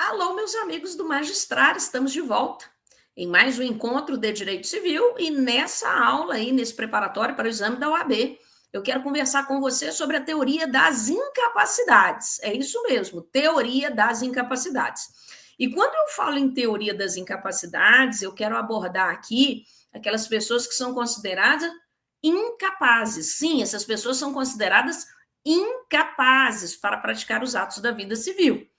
Alô, meus amigos do Magistrar, estamos de volta em mais um encontro de Direito Civil e nessa aula aí, nesse preparatório para o exame da OAB, eu quero conversar com você sobre a teoria das incapacidades. É isso mesmo, teoria das incapacidades. E quando eu falo em teoria das incapacidades, eu quero abordar aqui aquelas pessoas que são consideradas incapazes. Sim, essas pessoas são consideradas incapazes para praticar os atos da vida civil.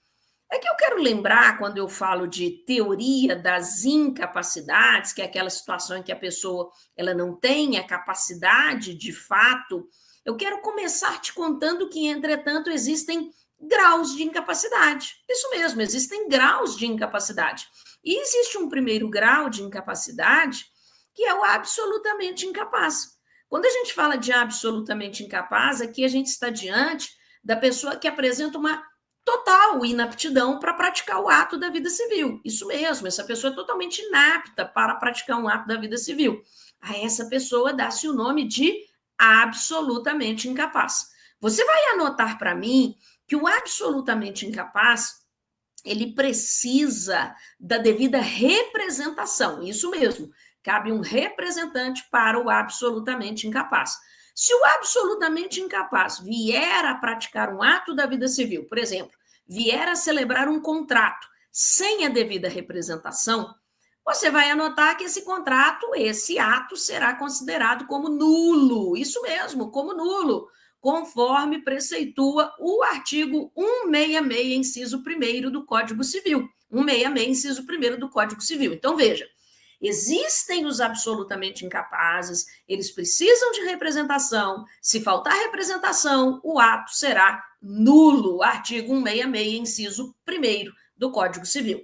É que eu quero lembrar, quando eu falo de teoria das incapacidades, que é aquela situação em que a pessoa ela não tem a capacidade de fato, eu quero começar te contando que, entretanto, existem graus de incapacidade. Isso mesmo, existem graus de incapacidade. E existe um primeiro grau de incapacidade, que é o absolutamente incapaz. Quando a gente fala de absolutamente incapaz, aqui a gente está diante da pessoa que apresenta uma total inaptidão para praticar o ato da vida civil. Isso mesmo, essa pessoa é totalmente inapta para praticar um ato da vida civil. A essa pessoa dá-se o nome de absolutamente incapaz. Você vai anotar para mim que o absolutamente incapaz, ele precisa da devida representação. Isso mesmo, cabe um representante para o absolutamente incapaz. Se o absolutamente incapaz vier a praticar um ato da vida civil, por exemplo, vier a celebrar um contrato sem a devida representação, você vai anotar que esse contrato, esse ato, será considerado como nulo. Isso mesmo, como nulo, conforme preceitua o artigo 166, inciso 1º do Código Civil. 166, inciso 1º do Código Civil. Então, veja, existem os absolutamente incapazes, eles precisam de representação. Se faltar representação, o ato será nulo. Artigo 166, inciso 1º do Código Civil.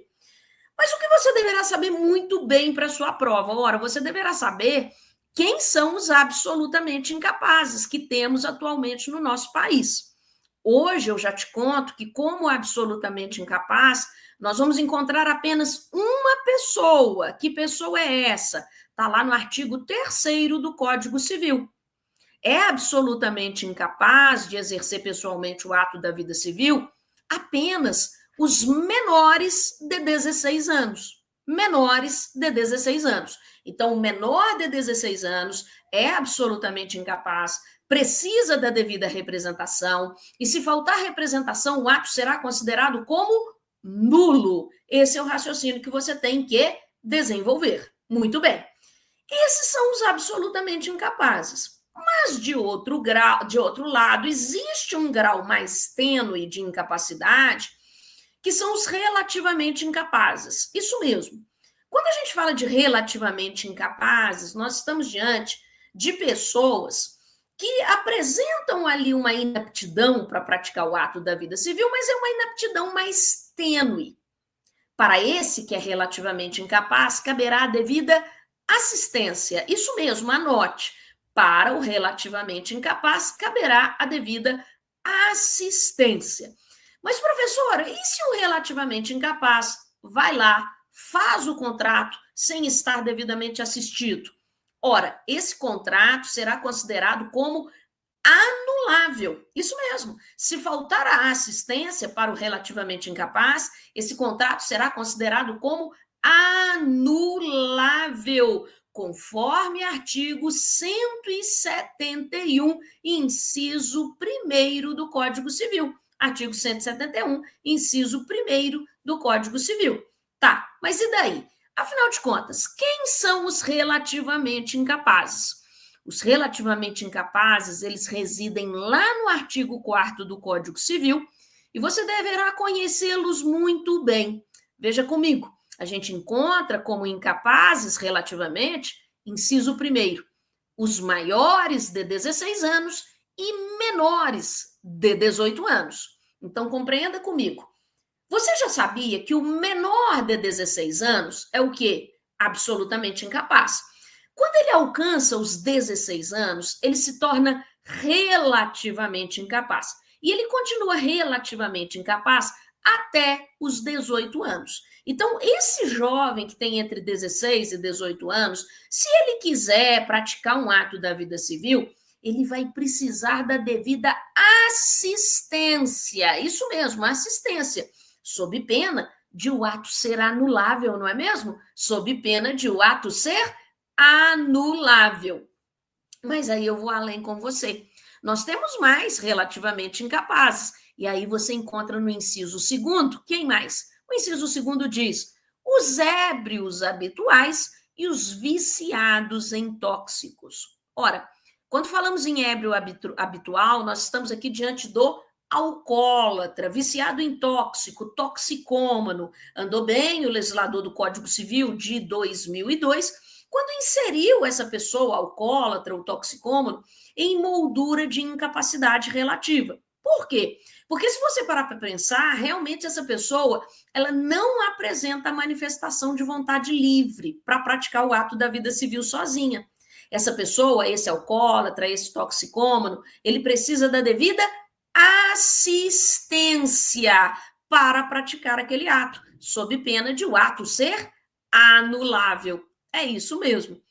Mas o que você deverá saber muito bem para a sua prova? Ora, você deverá saber quem são os absolutamente incapazes que temos atualmente no nosso país. Hoje eu já te conto que, como absolutamente incapaz, nós vamos encontrar apenas uma pessoa. Que pessoa é essa? Está lá no artigo 3º do Código Civil. É absolutamente incapaz de exercer pessoalmente o ato da vida civil apenas os menores de 16 anos. Menores de 16 anos. Então, o menor de 16 anos é absolutamente incapaz, precisa da devida representação, e se faltar representação, o ato será considerado como nulo. Esse é o raciocínio que você tem que desenvolver. Muito bem. Esses são os absolutamente incapazes. Mas, de outro lado, existe um grau mais tênue de incapacidade, que são os relativamente incapazes. Isso mesmo. Quando a gente fala de relativamente incapazes, nós estamos diante de pessoas que apresentam ali uma inaptidão para praticar o ato da vida civil, mas é uma inaptidão mais tênue. Para esse que é relativamente incapaz, caberá a devida assistência. Isso mesmo, anote. Para o relativamente incapaz, caberá a devida assistência. Mas, professora, e se o relativamente incapaz vai lá, faz o contrato sem estar devidamente assistido? Ora, esse contrato será considerado como anulável. Isso mesmo. Se faltar a assistência para o relativamente incapaz, esse contrato será considerado como anulável, conforme artigo 171, inciso 1º do Código Civil. Artigo 171, inciso 1º do Código Civil. Tá, mas e daí? Afinal de contas, quem são os relativamente incapazes? Os relativamente incapazes, eles residem lá no artigo 4º do Código Civil e você deverá conhecê-los muito bem. Veja comigo, a gente encontra como incapazes relativamente, inciso 1º, os maiores de 16 anos e menores de 18 anos. Então, compreenda comigo. Você já sabia que o menor de 16 anos é o quê? Absolutamente incapaz. Quando ele alcança os 16 anos, ele se torna relativamente incapaz. E ele continua relativamente incapaz até os 18 anos. Então, esse jovem que tem entre 16 e 18 anos, se ele quiser praticar um ato da vida civil, ele vai precisar da devida assistência. Isso mesmo, assistência, sob pena de o ato ser anulável, não é mesmo? Sob pena de o ato ser anulável. Mas aí eu vou além com você. Nós temos mais relativamente incapazes. E aí você encontra no inciso segundo, quem mais? O inciso segundo diz: os ébrios habituais e os viciados em tóxicos. Ora, quando falamos em ébrio habitual, nós estamos aqui diante do alcoólatra, viciado em tóxico, toxicômano. Andou bem o legislador do Código Civil de 2002, quando inseriu essa pessoa, alcoólatra ou toxicômano, em moldura de incapacidade relativa. Por quê? Porque se você parar para pensar, realmente essa pessoa ela não apresenta a manifestação de vontade livre para praticar o ato da vida civil sozinha. Essa pessoa, esse alcoólatra, esse toxicômano, ele precisa da devida assistência para praticar aquele ato, sob pena de o ato ser anulável. É isso mesmo.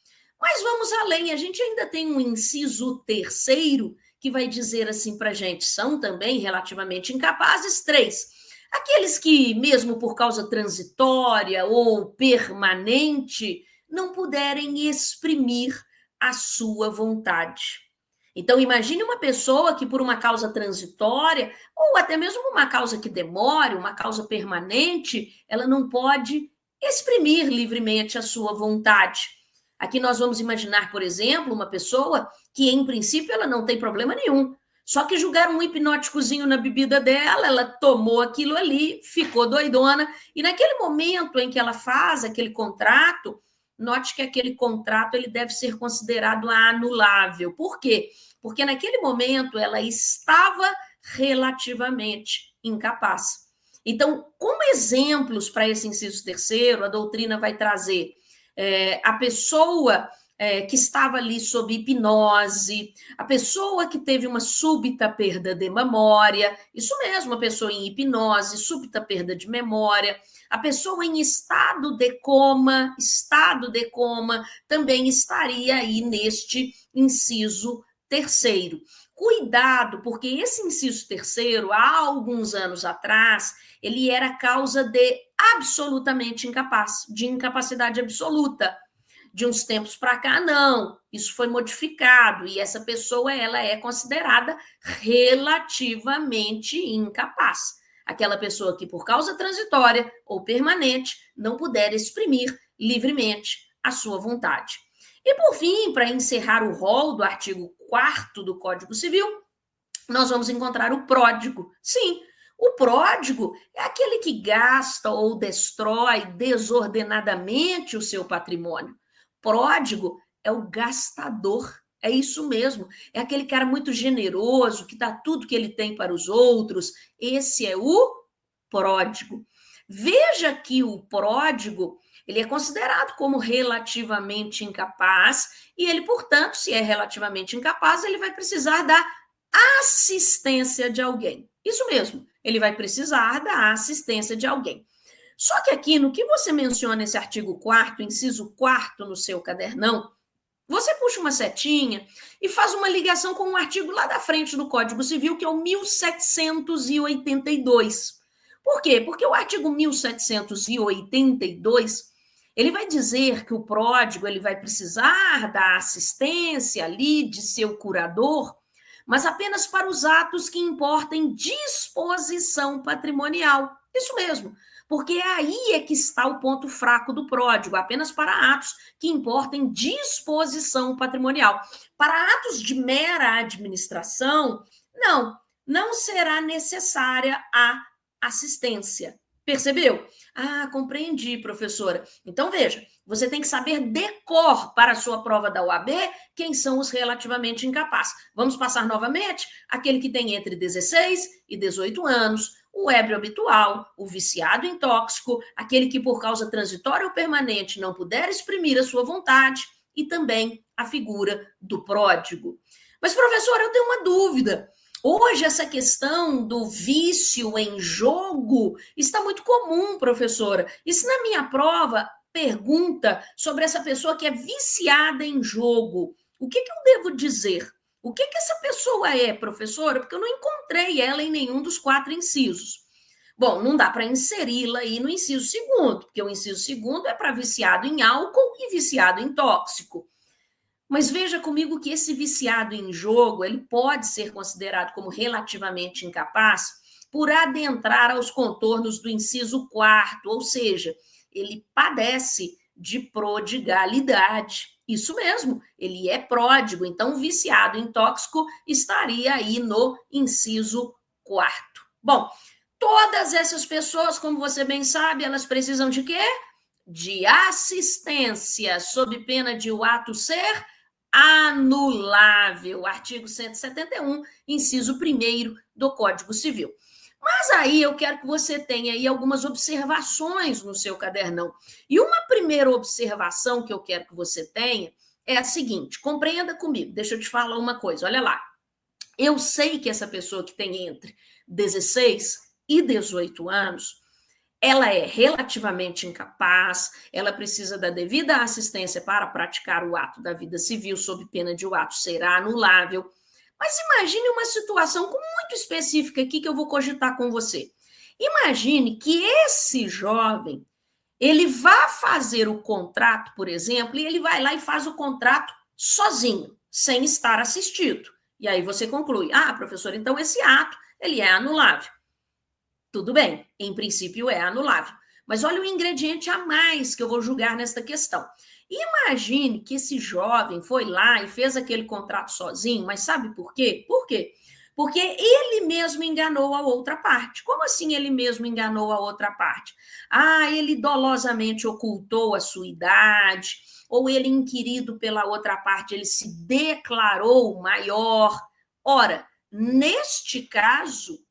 Mas vamos além, a gente ainda tem um inciso terceiro que vai dizer assim para a gente: são também relativamente incapazes, 3. Aqueles que, mesmo por causa transitória ou permanente, não puderem exprimir a sua vontade. Então, imagine uma pessoa que, por uma causa transitória, ou até mesmo uma causa que demore, uma causa permanente, ela não pode exprimir livremente a sua vontade. Aqui nós vamos imaginar, por exemplo, uma pessoa que, em princípio, ela não tem problema nenhum. Só que jogaram um hipnóticozinho na bebida dela, ela tomou aquilo ali, ficou doidona, e naquele momento em que ela faz aquele contrato, note que aquele contrato ele deve ser considerado anulável. Por quê? Porque naquele momento ela estava relativamente incapaz. Então, como exemplos para esse inciso terceiro, a doutrina vai trazer a pessoa que estava ali sob hipnose, a pessoa que teve uma súbita perda de memória, isso mesmo, a pessoa em hipnose, súbita perda de memória, a pessoa em estado de coma também estaria aí neste inciso terceiro. Cuidado, porque esse inciso terceiro, há alguns anos atrás, ele era causa de absolutamente incapaz, de incapacidade absoluta. De uns tempos para cá, não. Isso foi modificado e essa pessoa ela é considerada relativamente incapaz. Aquela pessoa que, por causa transitória ou permanente, não puder exprimir livremente a sua vontade. E, por fim, para encerrar o rol do artigo 4º do Código Civil, nós vamos encontrar o pródigo. Sim, o pródigo é aquele que gasta ou destrói desordenadamente o seu patrimônio. Pródigo é o gastador. É isso mesmo. É aquele cara muito generoso, que dá tudo que ele tem para os outros. Esse é o pródigo. Veja que o pródigo, ele é considerado como relativamente incapaz e ele, portanto, se é relativamente incapaz, ele vai precisar da assistência de alguém. Isso mesmo, ele vai precisar da assistência de alguém. Só que aqui, no que você menciona esse artigo 4º, inciso 4º no seu cadernão, você puxa uma setinha e faz uma ligação com um artigo lá da frente do Código Civil, que é o 1782. Por quê? Porque o artigo 1782, ele vai dizer que o pródigo ele vai precisar da assistência ali de seu curador, mas apenas para os atos que importem disposição patrimonial. Isso mesmo, porque aí é que está o ponto fraco do pródigo, apenas para atos que importem disposição patrimonial. Para atos de mera administração, não será necessária a assistência. Percebeu? Ah, compreendi, professora. Então, veja, você tem que saber de cor para a sua prova da OAB quem são os relativamente incapazes. Vamos passar novamente? Aquele que tem entre 16 e 18 anos, o ébrio habitual, o viciado em tóxico, aquele que por causa transitória ou permanente não puder exprimir a sua vontade e também a figura do pródigo. Mas, professora, eu tenho uma dúvida. Hoje, essa questão do vício em jogo está muito comum, professora. E se na minha prova pergunta sobre essa pessoa que é viciada em jogo, o que eu devo dizer? O que essa pessoa é, professora? Porque eu não encontrei ela em nenhum dos 4 incisos. Bom, não dá para inseri-la aí no inciso segundo, porque o inciso segundo é para viciado em álcool e viciado em tóxico. Mas veja comigo que esse viciado em jogo, ele pode ser considerado como relativamente incapaz por adentrar aos contornos do inciso quarto, ou seja, ele padece de prodigalidade. Isso mesmo, ele é pródigo, então viciado em tóxico estaria aí no inciso quarto. Bom, todas essas pessoas, como você bem sabe, elas precisam de quê? De assistência, sob pena de o ato ser anulável. Artigo 171, inciso 1º do Código Civil. Mas aí eu quero que você tenha aí algumas observações no seu cadernão. E uma primeira observação que eu quero que você tenha é a seguinte: compreenda comigo, deixa eu te falar uma coisa, olha lá. Eu sei que essa pessoa que tem entre 16 e 18 anos, ela é relativamente incapaz, ela precisa da devida assistência para praticar o ato da vida civil, sob pena de o ato ser anulável. Mas imagine uma situação muito específica aqui que eu vou cogitar com você. Imagine que esse jovem, ele vá fazer o contrato, por exemplo, e ele vai lá e faz o contrato sozinho, sem estar assistido. E aí você conclui: professor, então esse ato, ele é anulável. Tudo bem, em princípio é anulável. Mas olha o ingrediente a mais que eu vou julgar nesta questão. Imagine que esse jovem foi lá e fez aquele contrato sozinho, mas sabe por quê? Por quê? Porque ele mesmo enganou a outra parte. Como assim ele mesmo enganou a outra parte? Ele dolosamente ocultou a sua idade, ou ele, inquirido pela outra parte, ele se declarou maior. Ora, neste caso,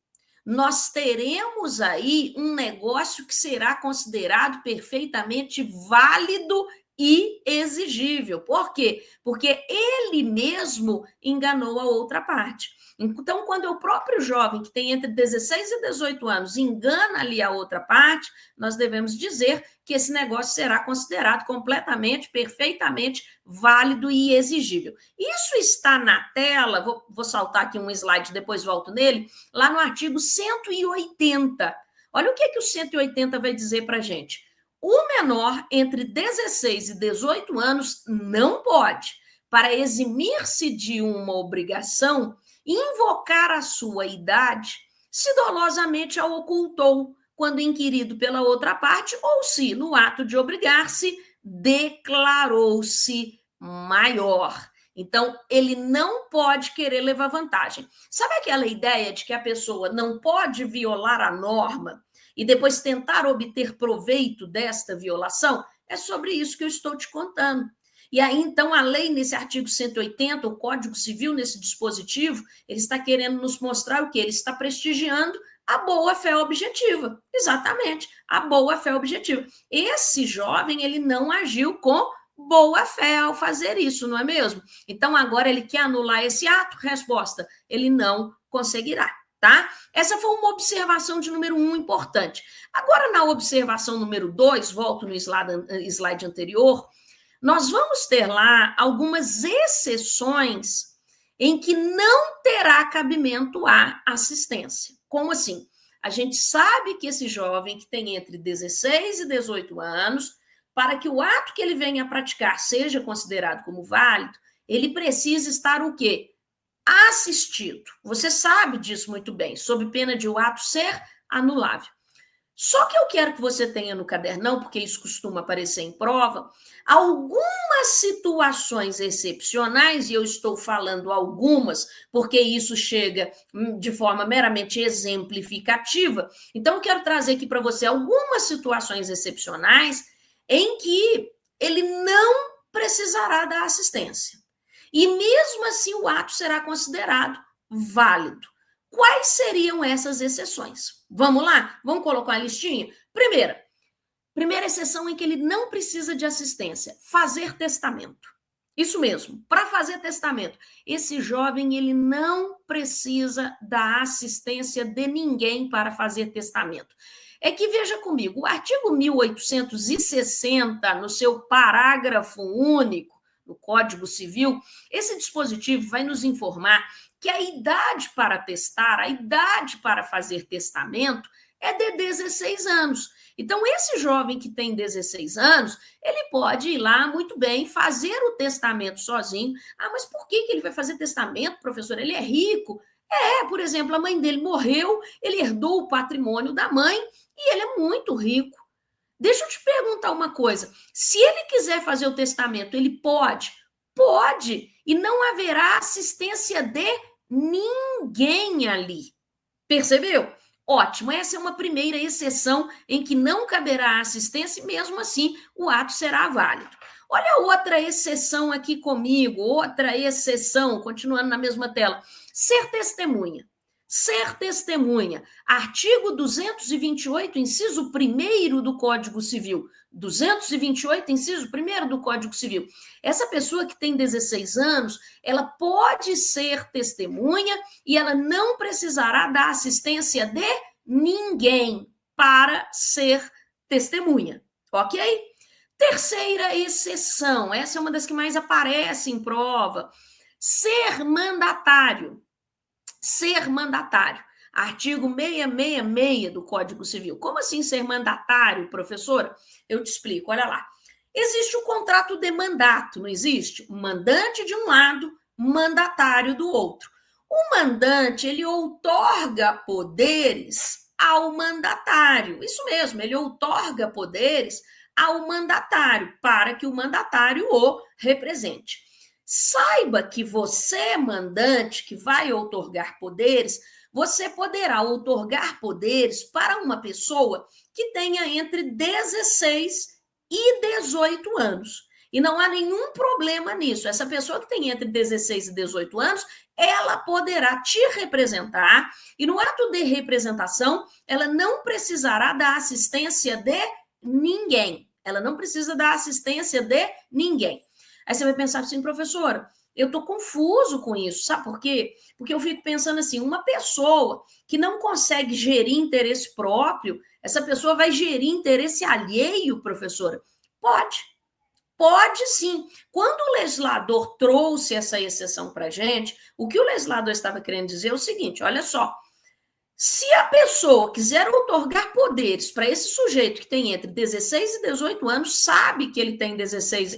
nós teremos aí um negócio que será considerado perfeitamente válido e exigível. Por quê? Porque ele mesmo enganou a outra parte. Então, quando é o próprio jovem que tem entre 16 e 18 anos engana ali a outra parte, nós devemos dizer que esse negócio será considerado completamente, perfeitamente válido e exigível. Isso está na tela, vou saltar aqui um slide, depois volto nele, lá no artigo 180. Olha o que o 180 vai dizer para a gente. O menor entre 16 e 18 anos não pode, para eximir-se de uma obrigação, invocar a sua idade se dolosamente a ocultou quando inquirido pela outra parte ou se, no ato de obrigar-se, declarou-se maior. Então, ele não pode querer levar vantagem. Sabe aquela ideia de que a pessoa não pode violar a norma e depois tentar obter proveito desta violação? É sobre isso que eu estou te contando. E aí, então, a lei, nesse artigo 180, o Código Civil, nesse dispositivo, ele está querendo nos mostrar o quê? Ele está prestigiando a boa-fé objetiva. Exatamente, a boa-fé objetiva. Esse jovem, ele não agiu com boa-fé ao fazer isso, não é mesmo? Então, agora ele quer anular esse ato? Resposta, ele não conseguirá, tá? Essa foi uma observação de número 1 importante. Agora, na observação número 2, volto no slide anterior, nós vamos ter lá algumas exceções em que não terá cabimento à assistência. Como assim? A gente sabe que esse jovem que tem entre 16 e 18 anos, para que o ato que ele venha a praticar seja considerado como válido, ele precisa estar o quê? Assistido. Você sabe disso muito bem, sob pena de o ato ser anulável. Só que eu quero que você tenha no cadernão, porque isso costuma aparecer em prova, algumas situações excepcionais, e eu estou falando algumas, porque isso chega de forma meramente exemplificativa. Então, eu quero trazer aqui para você algumas situações excepcionais em que ele não precisará da assistência. E mesmo assim, o ato será considerado válido. Quais seriam essas exceções? Vamos lá? Vamos colocar a listinha? Primeira exceção em que ele não precisa de assistência, fazer testamento. Isso mesmo, para fazer testamento. Esse jovem, ele não precisa da assistência de ninguém para fazer testamento. É que, veja comigo, o artigo 1860, no seu parágrafo único, no Código Civil, esse dispositivo vai nos informar que a idade para testar, a idade para fazer testamento, é de 16 anos. Então, esse jovem que tem 16 anos, ele pode ir lá muito bem fazer o testamento sozinho. Ah, mas por que ele vai fazer testamento, professor? Ele é rico. Por exemplo, a mãe dele morreu, ele herdou o patrimônio da mãe e ele é muito rico. Deixa eu te perguntar uma coisa. Se ele quiser fazer o testamento, ele pode? Pode. E não haverá assistência de ninguém ali. Percebeu? Ótimo. Essa é uma primeira exceção em que não caberá assistência e, mesmo assim, o ato será válido. Olha outra exceção aqui comigo, outra exceção, continuando na mesma tela. Ser testemunha. Ser testemunha. Artigo 228, inciso 1º do Código Civil. 228, inciso 1º do Código Civil. Essa pessoa que tem 16 anos, ela pode ser testemunha e ela não precisará da assistência de ninguém para ser testemunha, ok? Terceira exceção, essa é uma das que mais aparece em prova. Ser mandatário. Ser mandatário. Artigo 666 do Código Civil. Como assim ser mandatário, professora? Eu te explico, olha lá. Existe o contrato de mandato, não existe? O mandante de um lado, mandatário do outro. O mandante, ele outorga poderes ao mandatário. Isso mesmo, ele outorga poderes ao mandatário, para que o mandatário o represente. Saiba que você, mandante, que vai outorgar poderes, você poderá outorgar poderes para uma pessoa que tenha entre 16 e 18 anos. E não há nenhum problema nisso. Essa pessoa que tem entre 16 e 18 anos, ela poderá te representar, e no ato de representação, ela não precisará da assistência de ninguém. Ela não precisa da assistência de ninguém. Aí você vai pensar assim, professora, eu estou confuso com isso, sabe por quê? Porque eu fico pensando assim, uma pessoa que não consegue gerir interesse próprio, essa pessoa vai gerir interesse alheio, professora? Pode sim. Quando o legislador trouxe essa exceção para a gente, o que o legislador estava querendo dizer é o seguinte, olha só, se a pessoa quiser outorgar poderes para esse sujeito que tem entre 16 e 18 anos, sabe que ele tem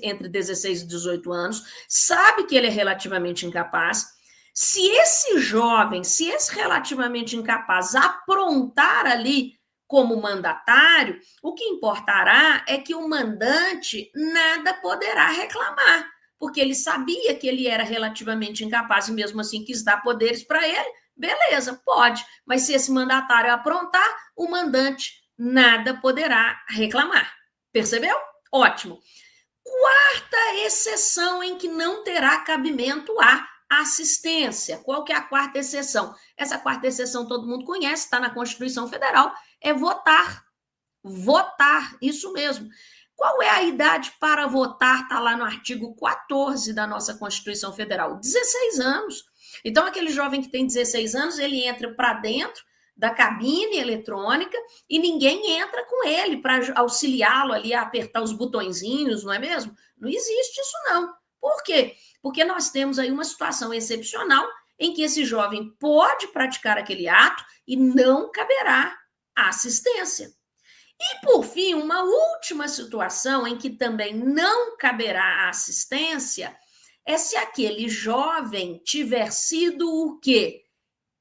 entre 16 e 18 anos, sabe que ele é relativamente incapaz, se esse jovem, se esse relativamente incapaz aprontar ali como mandatário, o que importará é que o mandante nada poderá reclamar, porque ele sabia que ele era relativamente incapaz e mesmo assim quis dar poderes para ele. Beleza, pode, mas se esse mandatário aprontar, o mandante nada poderá reclamar. Percebeu? Ótimo. Quarta exceção em que não terá cabimento a assistência. Qual que é a quarta exceção? Essa quarta exceção todo mundo conhece, está na Constituição Federal, é votar. Votar, isso mesmo. Qual é a idade para votar? Está lá no artigo 14 da nossa Constituição Federal, 16 anos. Então, aquele jovem que tem 16 anos, ele entra para dentro da cabine eletrônica e ninguém entra com ele para auxiliá-lo ali a apertar os botõezinhos, não é mesmo? Não existe isso, não. Por quê? Porque nós temos aí uma situação excepcional em que esse jovem pode praticar aquele ato e não caberá assistência. E, por fim, uma última situação em que também não caberá assistência é se aquele jovem tiver sido o quê?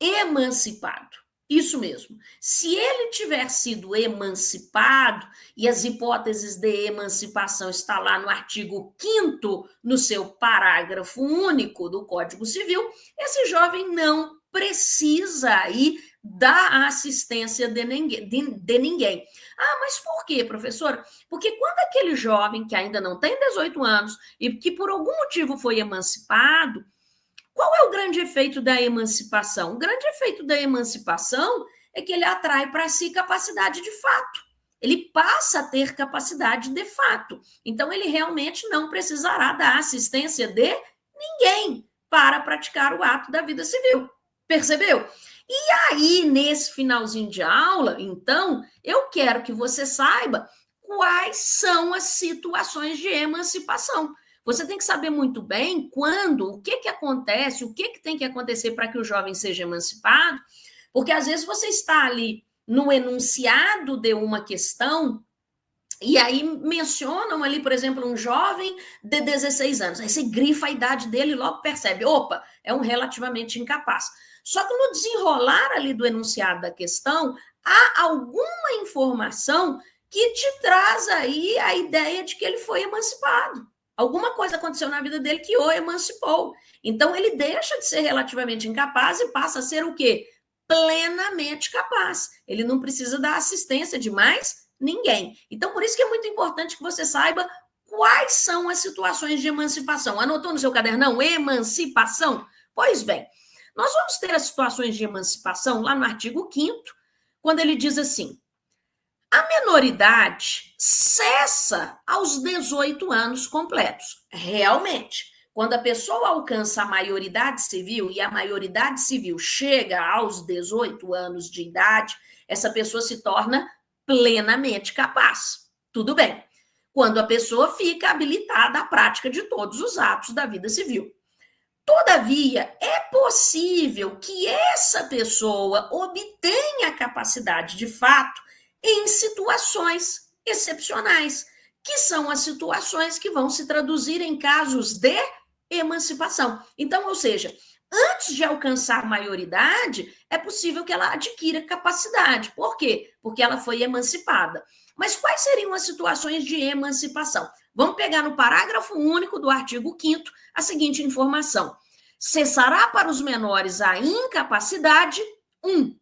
Emancipado. Isso mesmo. Se ele tiver sido emancipado, e as hipóteses de emancipação está lá no artigo 5º, no seu parágrafo único do Código Civil, esse jovem não precisa aí da assistência de ninguém. Ah, mas por quê, professora? Porque quando aquele jovem que ainda não tem 18 anos e que por algum motivo foi emancipado, qual é o grande efeito da emancipação? O grande efeito da emancipação é que ele atrai para si capacidade de fato. Ele passa a ter capacidade de fato. Então, ele realmente não precisará da assistência de ninguém para praticar o ato da vida civil. Percebeu? E aí, nesse finalzinho de aula, então, eu quero que você saiba quais são as situações de emancipação. Você tem que saber muito bem quando, o que acontece, o que tem que acontecer para que o jovem seja emancipado, porque às vezes você está ali no enunciado de uma questão, e aí mencionam ali, por exemplo, um jovem de 16 anos. Aí você grifa a idade dele e logo percebe, opa, é um relativamente incapaz. Só que no desenrolar ali do enunciado da questão, há alguma informação que te traz aí a ideia de que ele foi emancipado. Alguma coisa aconteceu na vida dele que o emancipou. Então ele deixa de ser relativamente incapaz e passa a ser o quê? Plenamente capaz. Ele não precisa da assistência de mais ninguém. Então, por isso que é muito importante que você saiba quais são as situações de emancipação. Anotou no seu cadernão? Emancipação? Pois bem, nós vamos ter as situações de emancipação lá no artigo 5º, quando ele diz assim: a menoridade cessa aos 18 anos completos. Realmente, quando a pessoa alcança a maioridade civil e a maioridade civil chega aos 18 anos de idade, essa pessoa se torna plenamente capaz. Tudo bem. Quando a pessoa fica habilitada à prática de todos os atos da vida civil. Todavia, é possível que essa pessoa obtenha a capacidade de fato em situações excepcionais, que são as situações que vão se traduzir em casos de emancipação. Então, ou seja, antes de alcançar a maioridade, é possível que ela adquira capacidade. Por quê? Porque ela foi emancipada. Mas quais seriam as situações de emancipação? Vamos pegar no parágrafo único do artigo 5º a seguinte informação: cessará para os menores a incapacidade, 1,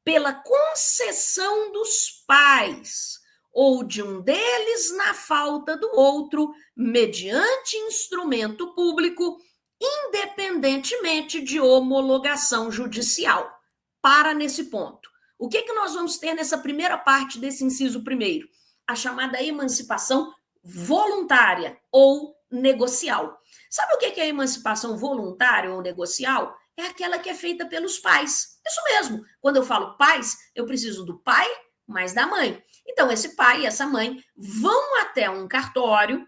pela concessão dos pais ou de um deles na falta do outro, mediante instrumento público, independentemente de homologação judicial. Para nesse ponto. O que nós vamos ter nessa primeira parte desse inciso primeiro? A chamada emancipação voluntária ou negocial. Sabe o que é a emancipação voluntária ou negocial? É aquela que é feita pelos pais. Isso mesmo. Quando eu falo pais, eu preciso do pai mais da mãe. Então, esse pai e essa mãe vão até um cartório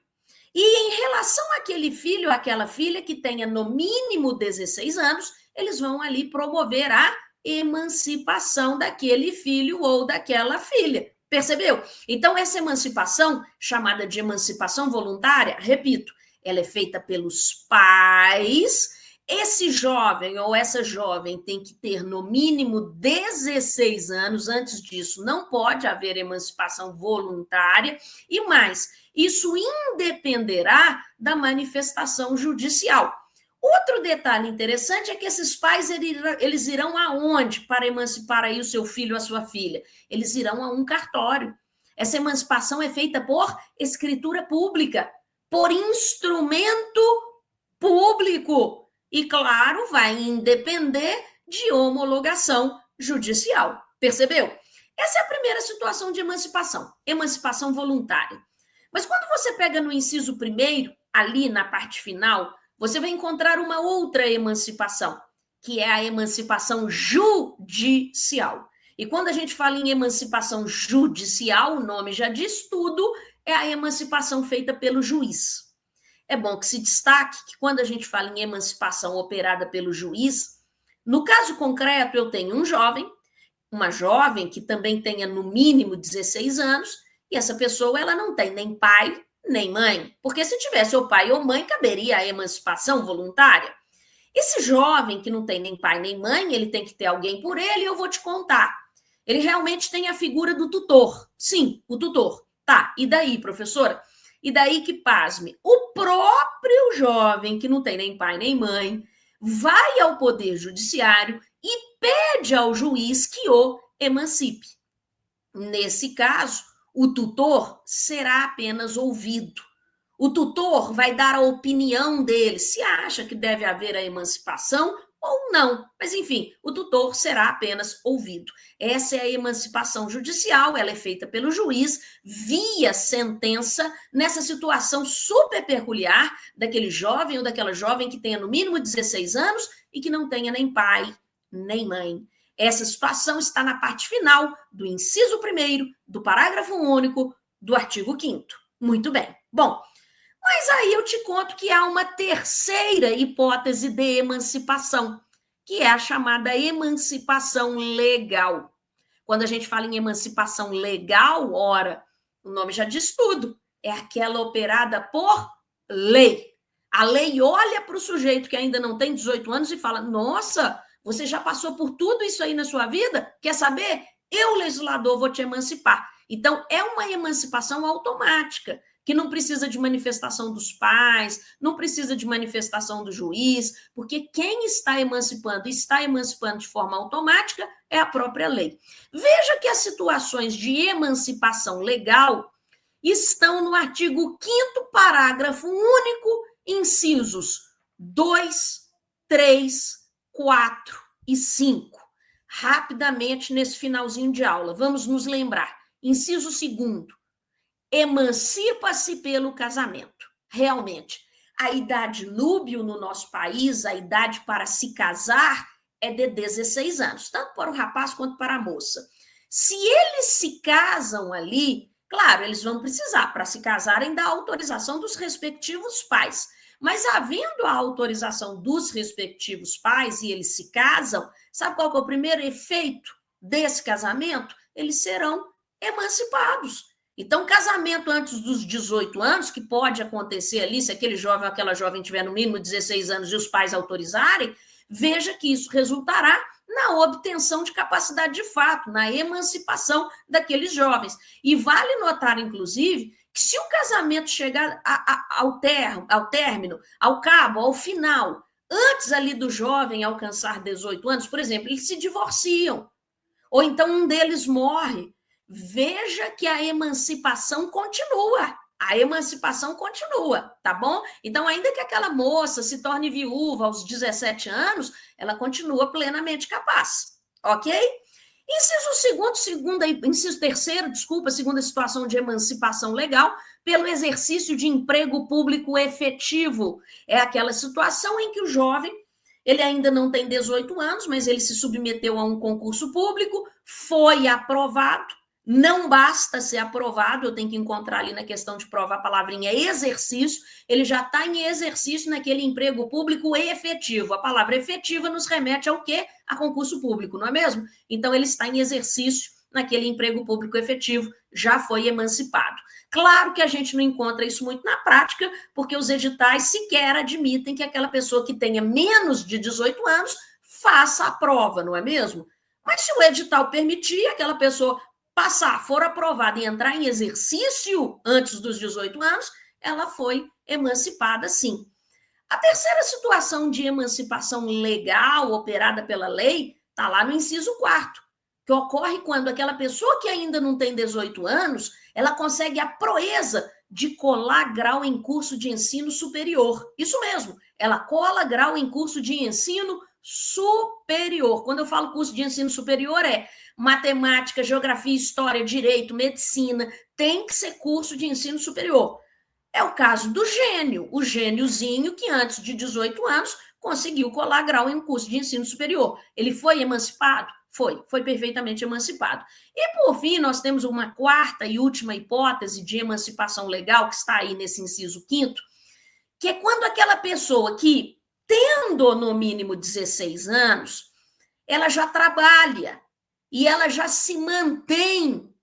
e, em relação àquele filho ou àquela filha que tenha no mínimo 16 anos, eles vão ali promover a emancipação daquele filho ou daquela filha. Percebeu? Então, essa emancipação, chamada de emancipação voluntária, repito, ela é feita pelos pais. Esse jovem ou essa jovem tem que ter no mínimo 16 anos. Antes disso, não pode haver emancipação voluntária. E mais, isso independerá da manifestação judicial. Outro detalhe interessante é que esses pais eles irão aonde para emancipar aí o seu filho ou a sua filha? Eles irão a um cartório. Essa emancipação é feita por escritura pública, por instrumento público. E, claro, vai independer de homologação judicial. Percebeu? Essa é a primeira situação de emancipação, emancipação voluntária. Mas quando você pega no inciso primeiro, ali na parte final, você vai encontrar uma outra emancipação, que é a emancipação judicial. E quando a gente fala em emancipação judicial, o nome já diz tudo, é a emancipação feita pelo juiz. É bom que se destaque que quando a gente fala em emancipação operada pelo juiz, no caso concreto eu tenho um jovem, uma jovem que também tenha no mínimo 16 anos, e essa pessoa ela não tem nem pai nem mãe, porque se tivesse o pai ou mãe, caberia a emancipação voluntária. Esse jovem que não tem nem pai nem mãe, ele tem que ter alguém por ele, e eu vou te contar. Ele realmente tem a figura do tutor. Sim, o tutor. Tá, e daí, professora? E daí que, pasme, o próprio jovem que não tem nem pai nem mãe vai ao Poder Judiciário e pede ao juiz que o emancipe. Nesse caso, o tutor será apenas ouvido. O tutor vai dar a opinião dele, se acha que deve haver a emancipação ou não. Mas, enfim, o tutor será apenas ouvido. Essa é a emancipação judicial, ela é feita pelo juiz via sentença, nessa situação super peculiar daquele jovem ou daquela jovem que tenha no mínimo 16 anos e que não tenha nem pai nem mãe. Essa situação está na parte final do inciso 1º, do parágrafo único do artigo 5º. Muito bem. Bom, mas aí eu te conto que há uma terceira hipótese de emancipação, que é a chamada emancipação legal. Quando a gente fala em emancipação legal, ora, o nome já diz tudo. É aquela operada por lei. A lei olha para o sujeito que ainda não tem 18 anos e fala: nossa, você já passou por tudo isso aí na sua vida? Quer saber? Eu, legislador, vou te emancipar. Então, é uma emancipação automática, que não precisa de manifestação dos pais, não precisa de manifestação do juiz, porque quem está emancipando de forma automática é a própria lei. Veja que as situações de emancipação legal estão no artigo 5º, parágrafo único, incisos 2, 3, 4 e 5. Rapidamente, nesse finalzinho de aula, vamos nos lembrar. Inciso 2º, emancipa-se pelo casamento. Realmente, a idade núbio no nosso país, a idade para se casar, é de 16 anos, tanto para o rapaz quanto para a moça. Se eles se casam ali, claro, eles vão precisar, para se casarem, da autorização dos respectivos pais. Mas havendo a autorização dos respectivos pais e eles se casam, sabe qual que é o primeiro efeito desse casamento? Eles serão emancipados. Então, casamento antes dos 18 anos, que pode acontecer ali, se aquele jovem ou aquela jovem tiver no mínimo 16 anos e os pais autorizarem, veja que isso resultará na obtenção de capacidade de fato, na emancipação daqueles jovens. E vale notar, inclusive, que se o casamento chegar ao término, ao cabo, ao final, antes ali do jovem alcançar 18 anos, por exemplo, eles se divorciam, ou então um deles morre, veja que a emancipação continua. A emancipação continua, tá bom? Então, ainda que aquela moça se torne viúva aos 17 anos, ela continua plenamente capaz, ok? Inciso terceiro, segunda situação de emancipação legal, pelo exercício de emprego público efetivo. É aquela situação em que o jovem, ele ainda não tem 18 anos, mas ele se submeteu a um concurso público, foi aprovado. Não basta ser aprovado, eu tenho que encontrar ali na questão de prova a palavrinha exercício, ele já está em exercício naquele emprego público efetivo. A palavra efetiva nos remete ao quê? A concurso público, não é mesmo? Então, ele está em exercício naquele emprego público efetivo, já foi emancipado. Claro que a gente não encontra isso muito na prática, porque os editais sequer admitem que aquela pessoa que tenha menos de 18 anos faça a prova, não é mesmo? Mas se o edital permitir, aquela pessoa passar, for aprovada e entrar em exercício antes dos 18 anos, ela foi emancipada, sim. A terceira situação de emancipação legal operada pela lei está lá no inciso 4º, que ocorre quando aquela pessoa que ainda não tem 18 anos, ela consegue a proeza de colar grau em curso de ensino superior. Isso mesmo, ela cola grau em curso de ensino superior. Quando eu falo curso de ensino superior, é matemática, geografia, história, direito, medicina, tem que ser curso de ensino superior. É o caso do gênio, o gêniozinho que antes de 18 anos conseguiu colar grau em um curso de ensino superior. Ele foi emancipado? Foi perfeitamente emancipado. E, por fim, nós temos uma quarta e última hipótese de emancipação legal, que está aí nesse inciso 5º, que é quando aquela pessoa que, tendo no mínimo 16 anos, ela já trabalha e ela já se mantém.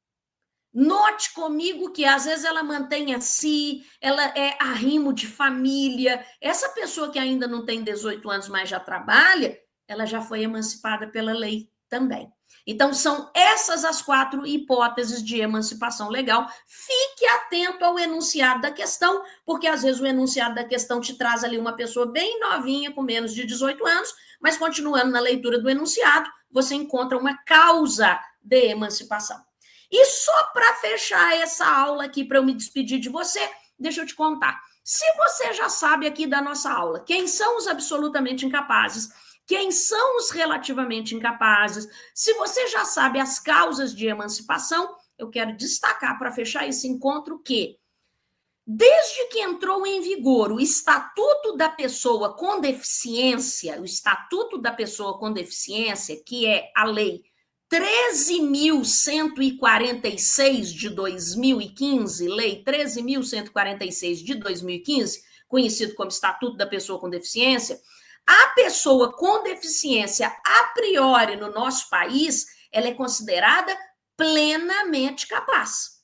Note comigo que às vezes ela mantém a si, ela é arrimo de família. Essa pessoa que ainda não tem 18 anos, mas já trabalha, ela já foi emancipada pela lei também. Então, são essas as 4 hipóteses de emancipação legal. Fique atento ao enunciado da questão, porque às vezes o enunciado da questão te traz ali uma pessoa bem novinha, com menos de 18 anos, mas continuando na leitura do enunciado, você encontra uma causa de emancipação. E só para fechar essa aula aqui, para eu me despedir de você, deixa eu te contar. Se você já sabe aqui da nossa aula, quem são os absolutamente incapazes, quem são os relativamente incapazes, se você já sabe as causas de emancipação, eu quero destacar para fechar esse encontro que, desde que entrou em vigor o Estatuto da Pessoa com Deficiência, o Estatuto da Pessoa com Deficiência, que é a lei 13.146 de 2015, lei 13.146 de 2015, conhecido como Estatuto da Pessoa com Deficiência, a pessoa com deficiência, a priori, no nosso país, ela é considerada plenamente capaz.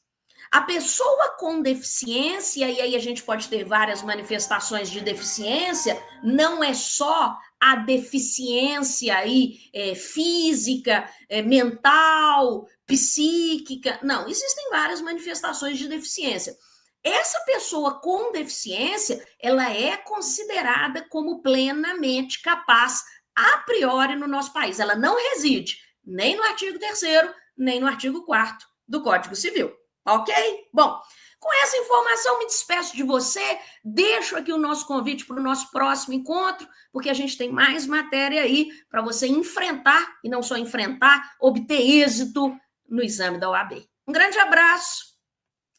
A pessoa com deficiência, e aí a gente pode ter várias manifestações de deficiência, não é só a deficiência aí, física, mental, psíquica, não, existem várias manifestações de deficiência. Essa pessoa com deficiência, ela é considerada como plenamente capaz a priori no nosso país. Ela não reside nem no artigo 3º, nem no artigo 4º do Código Civil. Ok? Bom, com essa informação, me despeço de você, deixo aqui o nosso convite para o nosso próximo encontro, porque a gente tem mais matéria aí para você enfrentar, e não só enfrentar, obter êxito no exame da OAB. Um grande abraço,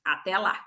até lá!